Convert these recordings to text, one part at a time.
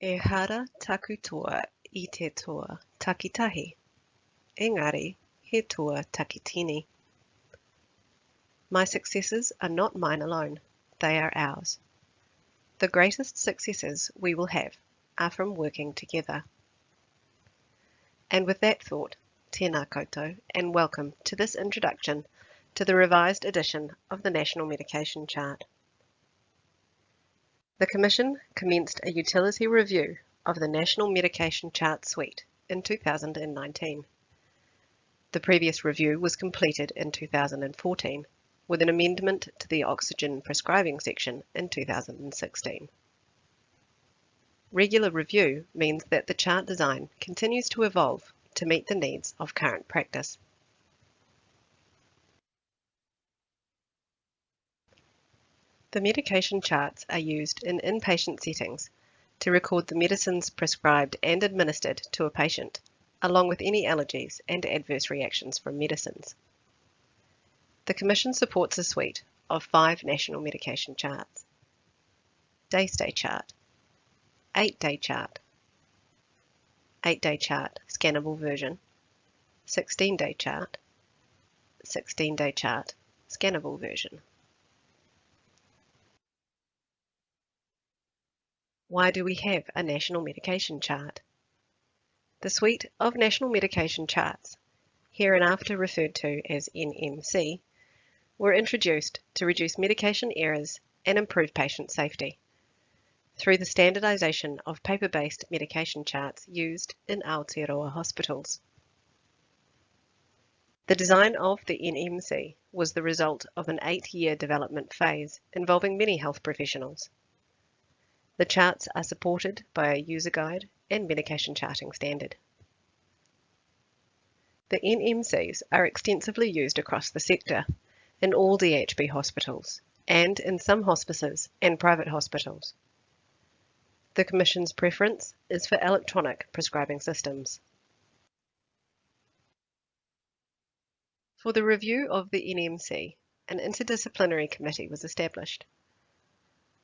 Ehara taku toa I te toa takitahi. Engari, he toa takitini. My successes are not mine alone, they are ours. The greatest successes we will have are from working together. And with that thought, tēnā koutou, and welcome to this introduction to the revised edition of the National Medication Chart. The Commission commenced a utility review of the National Medication Chart suite in 2019. The previous review was completed in 2014, with an amendment to the oxygen prescribing section in 2016. Regular review means that the chart design continues to evolve to meet the needs of current practice. The medication charts are used in inpatient settings to record the medicines prescribed and administered to a patient, along with any allergies and adverse reactions from medicines. The Commission supports a suite of 5 national medication charts: Day-Stay Chart, 8-Day Chart, 8-Day Chart Scannable Version, 16-Day Chart, 16-Day Chart Scannable Version. Why do we have a national medication chart? The suite of national medication charts, hereinafter referred to as NMC, were introduced to reduce medication errors and improve patient safety through the standardisation of paper-based medication charts used in Aotearoa hospitals. The design of the NMC was the result of an 8-year development phase involving many health professionals. The charts are supported by a user guide and medication charting standard. The NMCs are extensively used across the sector in all DHB hospitals and in some hospices and private hospitals. The Commission's preference is for electronic prescribing systems. For the review of the NMC, an interdisciplinary committee was established.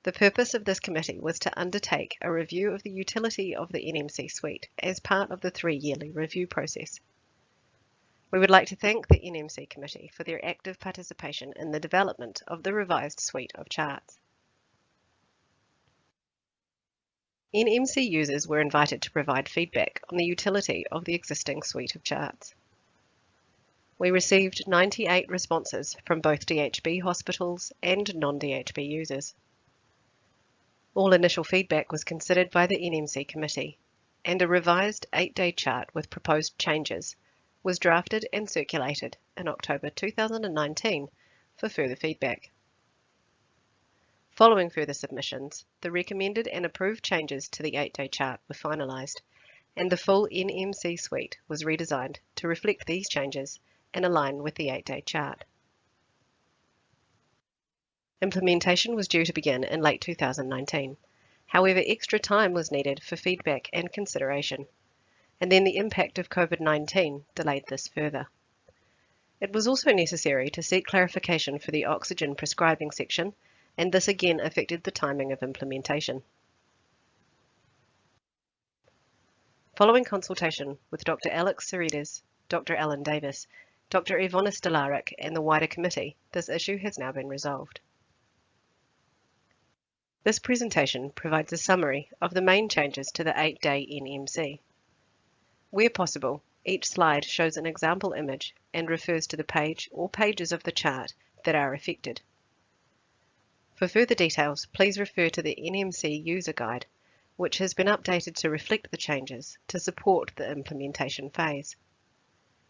The purpose of this committee was to undertake a review of the utility of the NMC suite as part of the 3-yearly review process. We would like to thank the NMC committee for their active participation in the development of the revised suite of charts. NMC users were invited to provide feedback on the utility of the existing suite of charts. We received 98 responses from both DHB hospitals and non-DHB users. All initial feedback was considered by the NMC committee, and a revised 8-day chart with proposed changes was drafted and circulated in October 2019 for further feedback. Following further submissions, the recommended and approved changes to the 8-day chart were finalised, and the full NMC suite was redesigned to reflect these changes and align with the 8-day chart. Implementation was due to begin in late 2019. However, extra time was needed for feedback and consideration, and then the impact of COVID-19 delayed this further. It was also necessary to seek clarification for the oxygen prescribing section, and this again affected the timing of implementation. Following consultation with Dr. Alex Sarides, Dr. Alan Davis, Dr. Ivona Stolarik and the wider committee, this issue has now been resolved. This presentation provides a summary of the main changes to the 8-day NMC. Where possible, each slide shows an example image and refers to the page or pages of the chart that are affected. For further details, please refer to the NMC user guide, which has been updated to reflect the changes to support the implementation phase.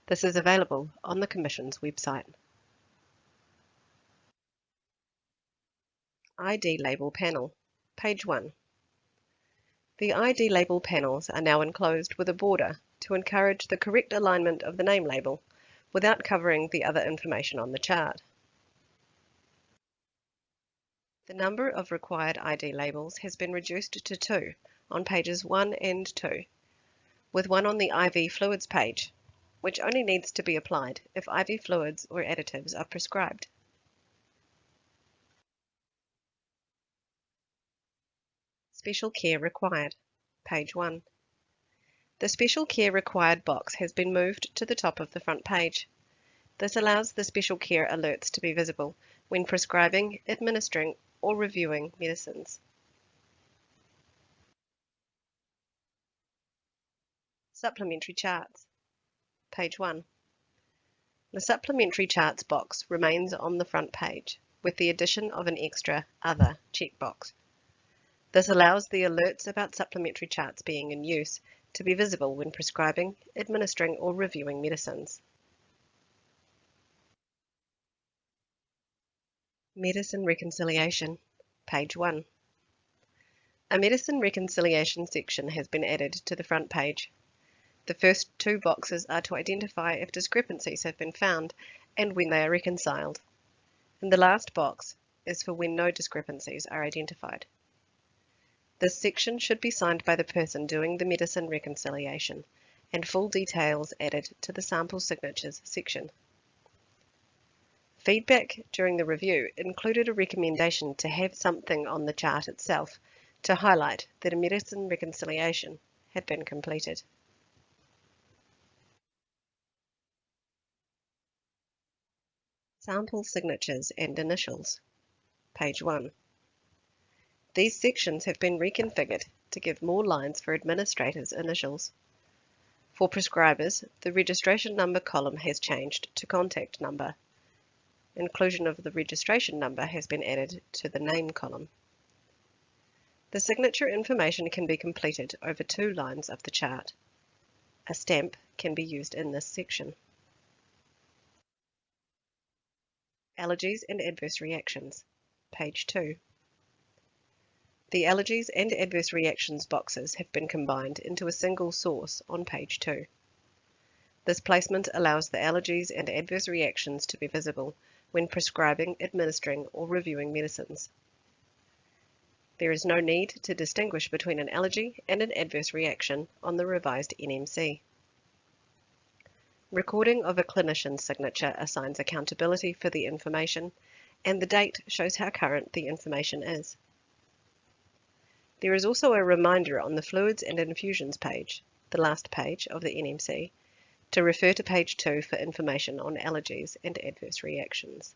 This is available on the Commission's website. ID label panel, page 1. The ID label panels are now enclosed with a border to encourage the correct alignment of the name label without covering the other information on the chart. The number of required ID labels has been reduced to 2 on pages 1 and 2, with one on the IV fluids page, which only needs to be applied if IV fluids or additives are prescribed. Special care required, page 1. The Special Care Required box has been moved to the top of the front page. This allows the special care alerts to be visible when prescribing, administering, or reviewing medicines. Supplementary charts, page 1. The Supplementary Charts box remains on the front page, with the addition of an extra Other checkbox. This allows the alerts about supplementary charts being in use to be visible when prescribing, administering, or reviewing medicines. Medicine Reconciliation, page 1. A Medicine Reconciliation section has been added to the front page. The first two boxes are to identify if discrepancies have been found and when they are reconciled. And the last box is for when no discrepancies are identified. This section should be signed by the person doing the medicine reconciliation, and full details added to the Sample Signatures section. Feedback during the review included a recommendation to have something on the chart itself to highlight that a medicine reconciliation had been completed. Sample Signatures and Initials, page 1. These sections have been reconfigured to give more lines for administrators' initials. For prescribers, the registration number column has changed to contact number. Inclusion of the registration number has been added to the name column. The signature information can be completed over 2 lines of the chart. A stamp can be used in this section. Allergies and Adverse Reactions, page 2. The Allergies and Adverse Reactions boxes have been combined into a single source on page 2. This placement allows the allergies and adverse reactions to be visible when prescribing, administering, or reviewing medicines. There is no need to distinguish between an allergy and an adverse reaction on the revised NMC. Recording of a clinician's signature assigns accountability for the information, and the date shows how current the information is. There is also a reminder on the Fluids and Infusions page, the last page of the NMC, to refer to page 2 for information on allergies and adverse reactions.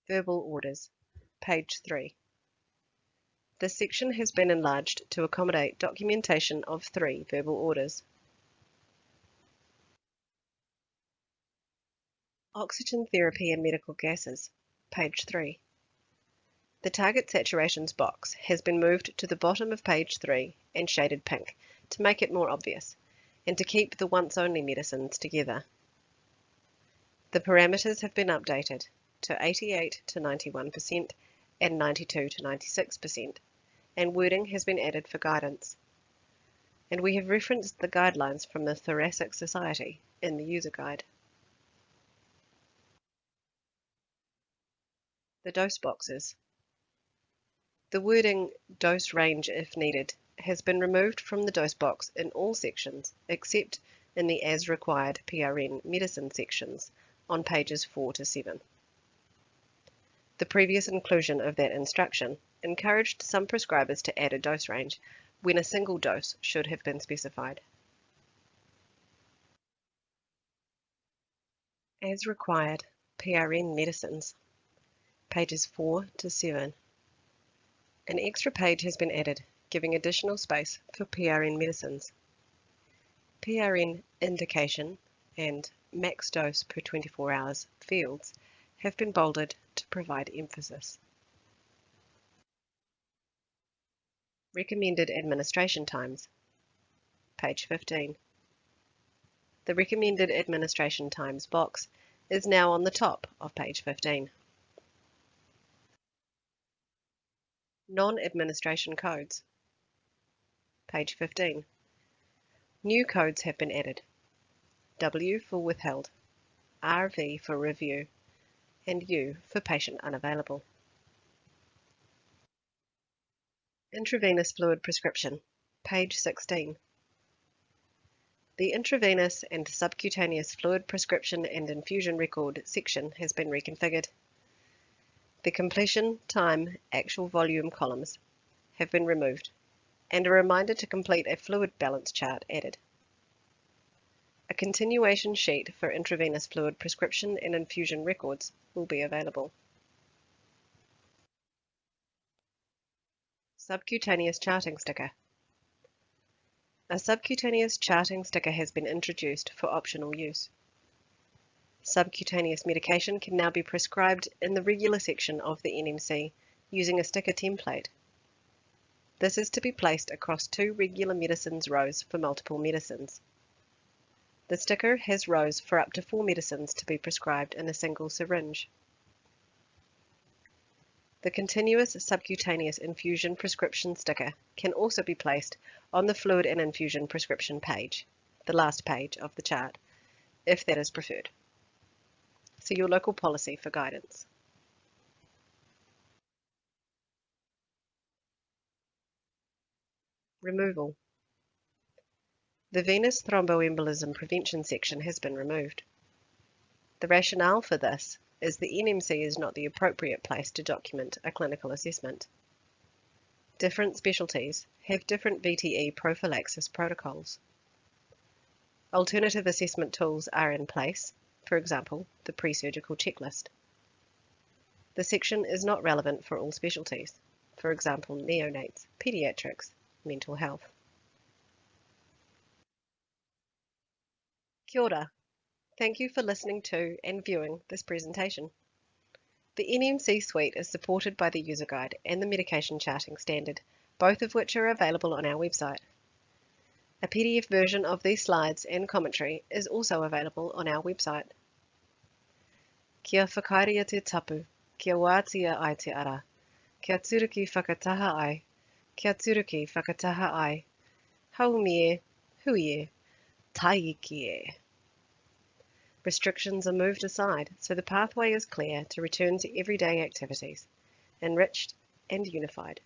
Verbal Orders, page 3. This section has been enlarged to accommodate documentation of 3 verbal orders. Oxygen therapy and medical gases, page 3. The target saturations box has been moved to the bottom of page 3 and shaded pink to make it more obvious, and to keep the once-only medicines together. The parameters have been updated to 88 to 91% and 92 to 96%, and wording has been added for guidance. And we have referenced the guidelines from the Thoracic Society in the user guide. The dose boxes. The wording "dose range if needed" has been removed from the dose box in all sections except in the as required PRN medicine sections on pages 4 to 7. The previous inclusion of that instruction encouraged some prescribers to add a dose range when a single dose should have been specified. As required PRN medicines, pages 4 to 7. An extra page has been added, giving additional space for PRN medicines. PRN indication and max dose per 24 hours fields have been bolded to provide emphasis. Recommended administration times, page 15. The recommended administration times box is now on the top of page 15. Non-administration codes, page 15. New codes have been added. W for withheld, RV for review, and U for patient unavailable. Intravenous fluid prescription, page 16. The intravenous and subcutaneous fluid prescription and infusion record section has been reconfigured. The completion, time, actual volume columns have been removed, and a reminder to complete a fluid balance chart added. A continuation sheet for intravenous fluid prescription and infusion records will be available. Subcutaneous charting sticker. A subcutaneous charting sticker has been introduced for optional use. Subcutaneous medication can now be prescribed in the regular section of the NMC using a sticker template. This is to be placed across 2 regular medicines rows for multiple medicines. The sticker has rows for up to 4 medicines to be prescribed in a single syringe. The continuous subcutaneous infusion prescription sticker can also be placed on the fluid and infusion prescription page, the last page of the chart, if that is preferred. See your local policy for guidance. Removal. The venous thromboembolism prevention section has been removed. The rationale for this is the NMC is not the appropriate place to document a clinical assessment. Different specialties have different VTE prophylaxis protocols. Alternative assessment tools are in place, for example, the pre-surgical checklist. The section is not relevant for all specialties, for example, neonates, pediatrics, mental health. Kia ora. Thank you for listening to and viewing this presentation. The NMC suite is supported by the user guide and the medication charting standard, both of which are available on our website. A PDF version of these slides and commentary is also available on our website. Kia whakairia te tapu, kia wātia ai te ara, kia turuki whakataha ai, kia turuki whakataha ai, haumie, huie, taiki e. Restrictions are moved aside so the pathway is clear to return to everyday activities, enriched and unified.